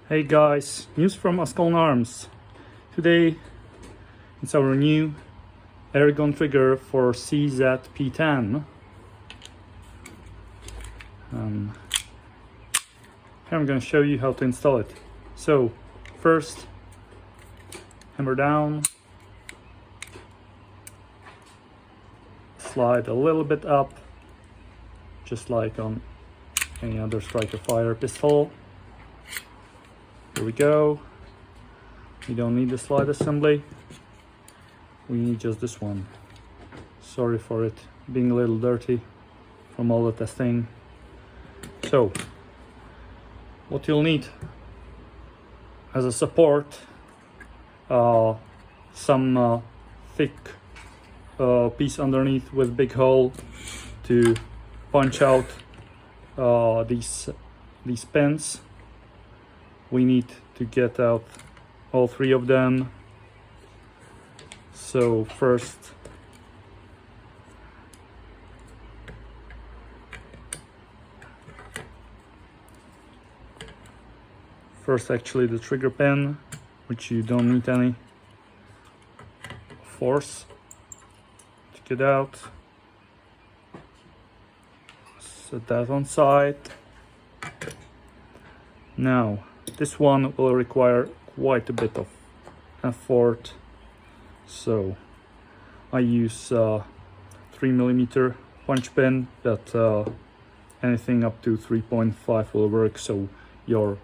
Hey guys, news from Ascalon Arms. Today it's our new ERGON Trigger for CZ P-10. Here I'm going to show you how to install it. So first, hammer down, slide a little bit up, just like on any other striker fire pistol. Here we go. We don't need the slide assembly. We need just this one. Sorry for it being a little dirty from all the testing. So, what you'll need as a support, some thick piece underneath with big hole to punch out these pins. We need to get out all three of them. So first, actually the trigger pin, which you don't need any force to get out. Set that on side. Now this one will require quite a bit of effort, so I use 3mm punch pin, but anything up to 3.5 will work. So your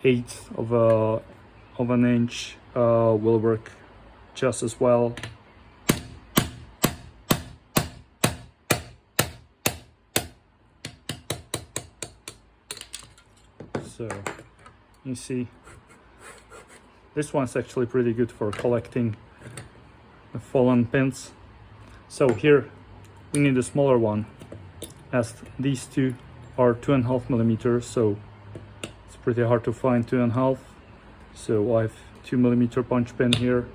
1/8 of an inch will work just as well. So you see, this one's actually pretty good for collecting the fallen pins. So here we need a smaller one, as these two are 2.5mm, so it's pretty hard to find 2.5. So I have 2mm punch pin here.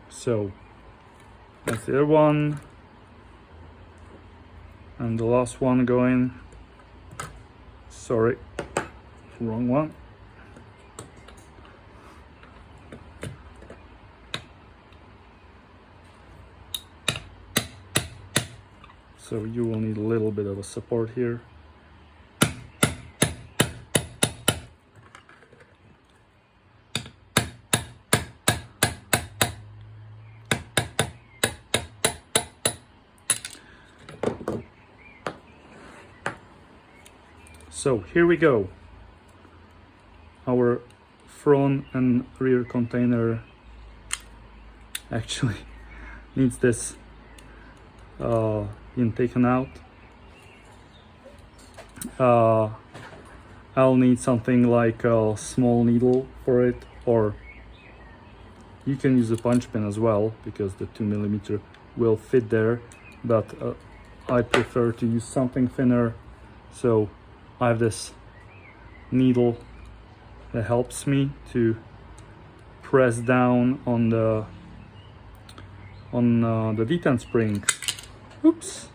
So that's the other one, and the last one going, sorry, wrong one. So you will need a little bit of a support here. So here we go. Our front and rear container actually needs this being taken out. I'll need something like a small needle for it, or you can use a punch pin as well, because the 2mm will fit there, but I prefer to use something thinner. So I have this needle that helps me to press down on the detent spring. Oops!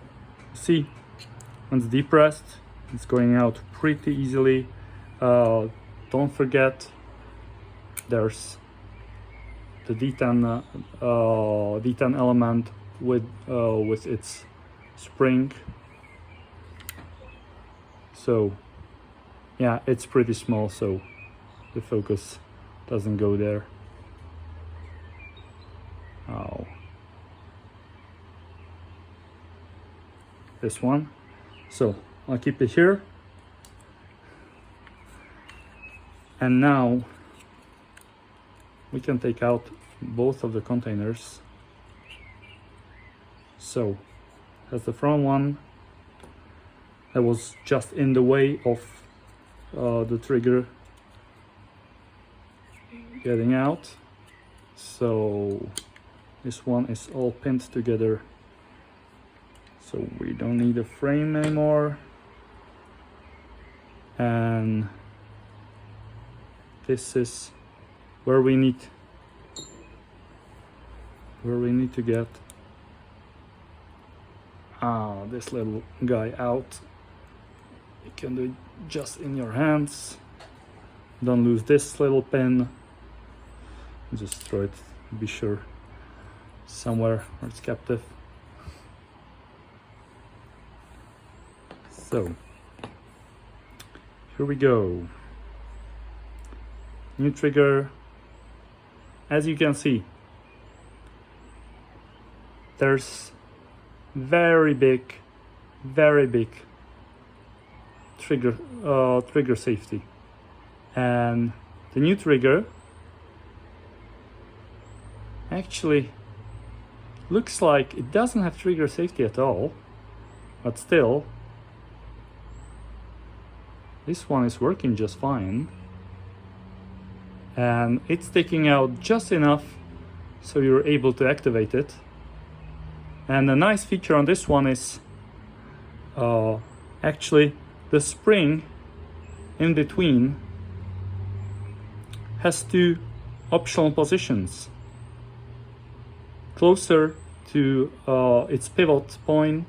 See, once depressed, it's going out pretty easily. Don't forget, there's the detent element with its spring. So yeah, it's pretty small, so the focus doesn't go there. Oh, this one. So I'll keep it here. And now we can take out both of the containers. So that's the front one that was just in the way of the trigger getting out. So this one is all pinned together, so we don't need a frame anymore. And this is where we need to get this little guy out. You can do it just in your hands. Don't lose this little pin. Just throw it, be sure, somewhere where it's captive. So here we go. New trigger. As you can see, there's very big trigger safety, and the new trigger actually looks like it doesn't have trigger safety at all, but still this one is working just fine, and it's sticking out just enough so you're able to activate it. And a nice feature on this one is actually the spring in between has two optional positions, closer to its pivot point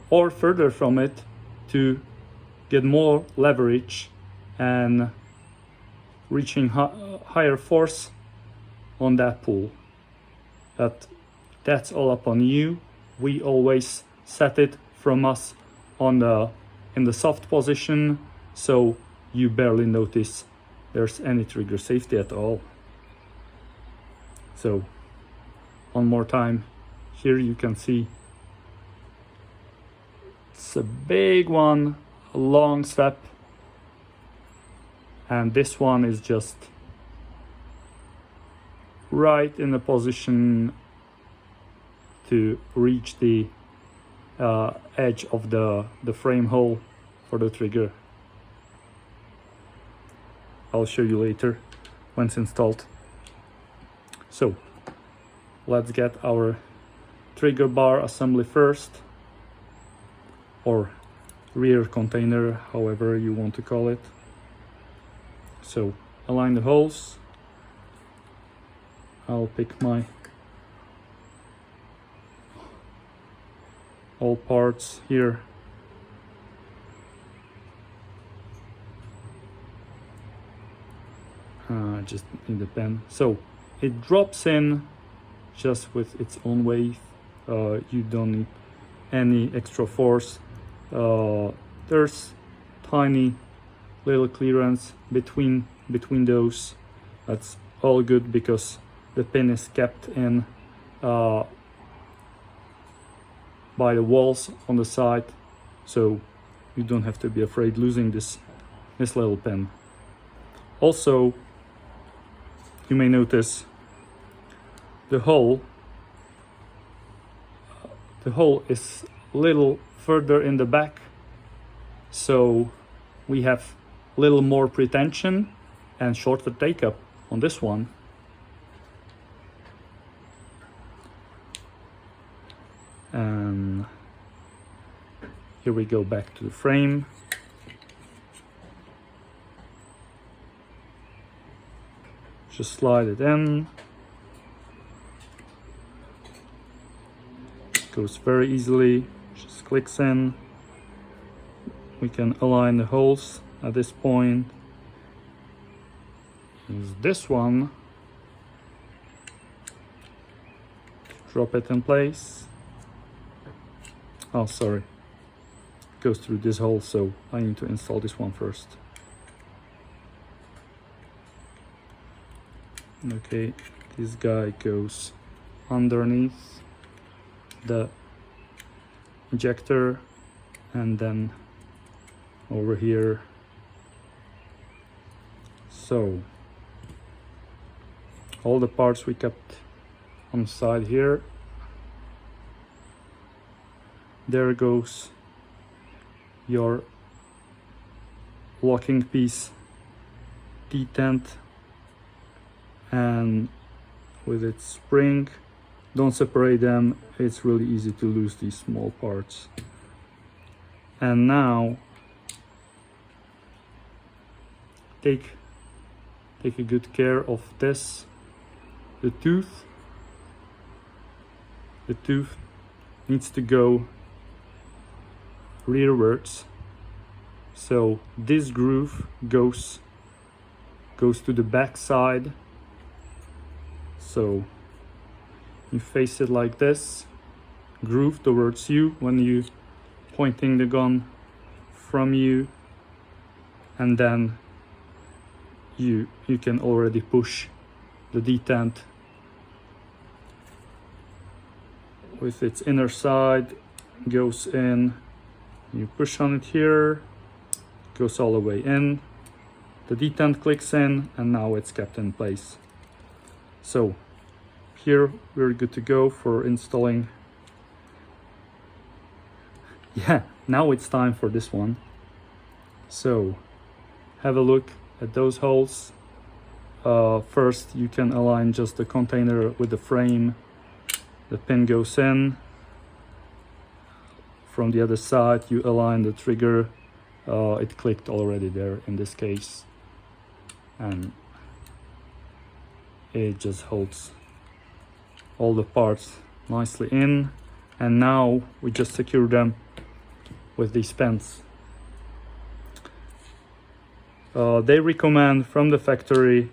or further from it to get more leverage and reaching higher force on that pull. But that's all upon you. We always set it from us on in the soft position, so you barely notice there's any trigger safety at all. So one more time, here you can see it's a big one, a long step, and this one is just right in the position to reach the edge of the frame hole for the trigger. I'll show you later when it's installed. So let's get our trigger bar assembly first, or rear container, however you want to call it. So align the holes. I'll pick my all parts here. Just need a pen. So it drops in just with its own weight. You don't need any extra force. There's tiny little clearance between those. That's all good because the pin is kept in by the walls on the side, so you don't have to be afraid losing this little pin. Also, you may notice the hole is a little further in the back, so we have a little more pretension and shorter take up on this one. And here we go back to the frame. Just slide it in. Goes very easily, just clicks in. We can align the holes at this point. Use this one. Drop it in place. Oh, sorry. It goes through this hole, so I need to install this one first. Okay, this guy goes underneath the injector and then over here. So all the parts we kept on the side here. There goes your locking piece, P-10, and with its spring. Don't separate them, it's really easy to lose these small parts. And now take take a good care of this. The tooth needs to go rearwards, so this groove goes to the back side. So you face it like this, groove towards you when you pointing the gun from you, and then you can already push the detent with its inner side, goes in, you push on it here, goes all the way in, the detent clicks in, and now it's kept in place. So here we're good to go for installing. Yeah, now it's time for this one. So have a look at those holes. First you can align just the container with the frame. The pin goes in. From the other side you align the trigger. It clicked already there in this case, and it just holds all the parts nicely in. And now we just secure them with these pins. They recommend from the factory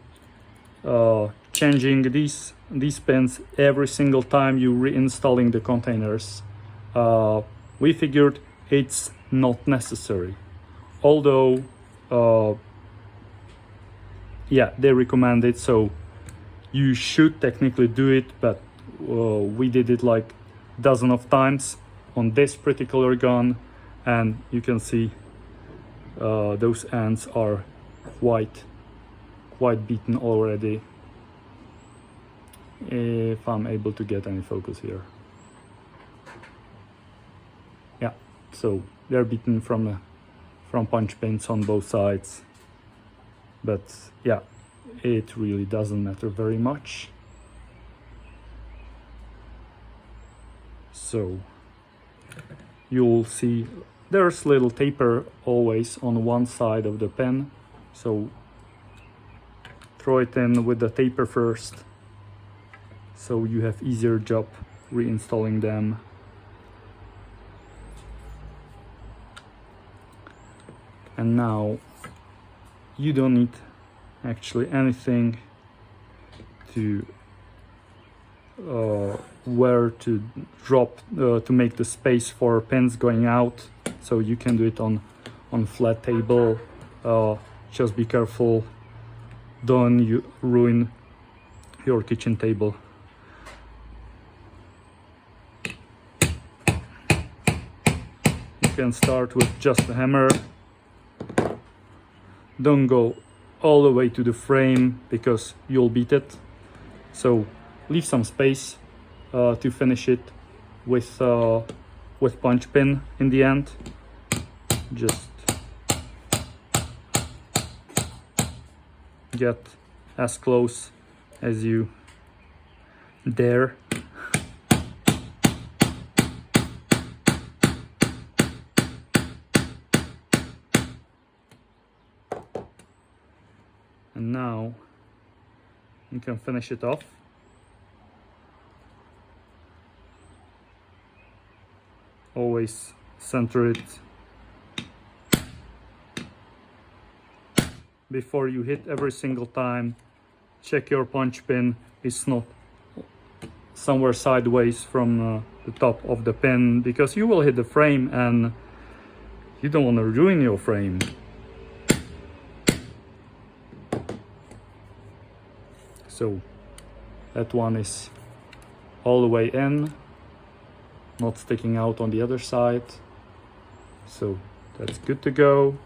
changing these pins every single time you reinstalling the containers. We figured it's not necessary, although yeah, they recommend it, so you should technically do it, but we did it like dozen of times on this particular gun, and you can see those ends are quite beaten already, if I'm able to get any focus here. Yeah, so they're beaten from punch pins on both sides, but yeah, it really doesn't matter very much. So you'll see there's little taper always on one side of the pin, so throw it in with the taper first, so you have easier job reinstalling them. And now you don't need actually anything to where to drop to make the space for pins going out, so you can do it on flat table. Just be careful, don't you ruin your kitchen table. You can start with just a hammer. Don't go all the way to the frame because you'll beat it, so leave some space to finish it with punch pin in the end. Just get as close as you dare. And now you can finish it off. Always center it before you hit every single time. Check your punch pin is not somewhere sideways from the top of the pin, because you will hit the frame and you don't want to ruin your frame. So that one is all the way in, not sticking out on the other side, so that's good to go.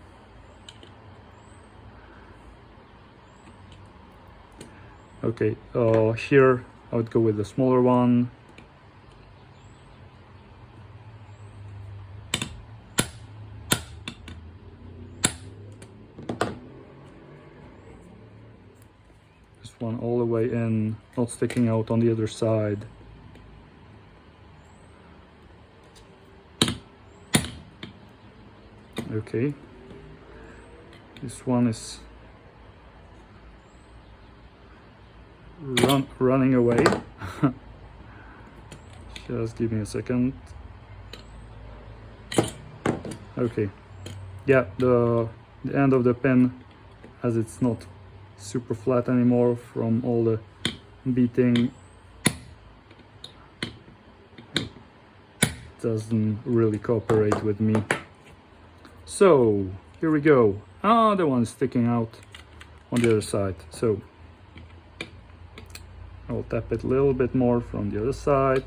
Okay, here I would go with the smaller one. This one all the way in, not sticking out on the other side. Okay, this one is running away. Just give me a second. Okay, yeah, the end of the pin, as it's not super flat anymore from all the beating, doesn't really cooperate with me. So here we go. Ah, the one is sticking out on the other side. So I'll tap it a little bit more from the other side.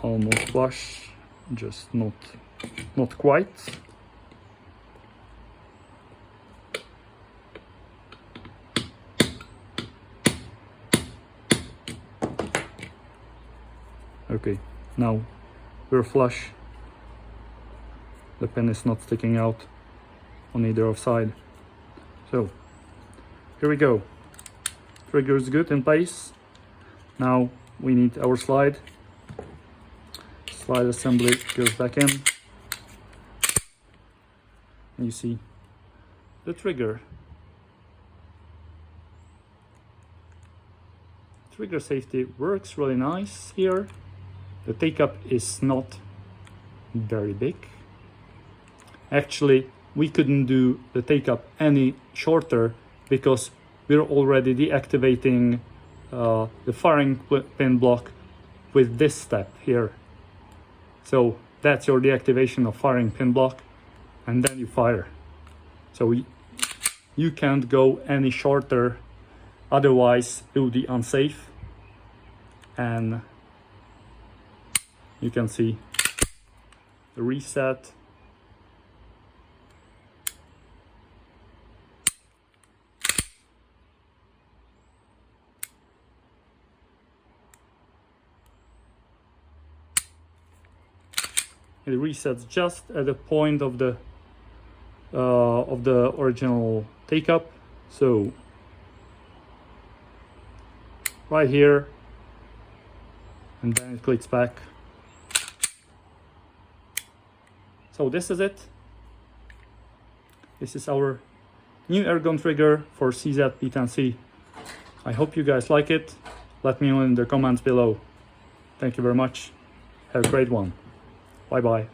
Almost flush, just not quite. Okay, now we're flush. The pen is not sticking out on either side. So here we go. Trigger is good in place. Now we need our slide. Slide assembly goes back in. And you see the trigger. Trigger safety works really nice here. The take-up is not very big. Actually, we couldn't do the take-up any shorter because we're already deactivating the firing pin block with this step here. So that's your deactivation of firing pin block, and then you fire. So you can't go any shorter, otherwise it would be unsafe. And you can see the reset. It resets just at the point of the original take-up. So right here, and then it clicks back. So this is it. This is our new ERGON trigger for CZ P-10C. I hope you guys like it. Let me know in the comments below. Thank you very much. Have a great one. Bye bye.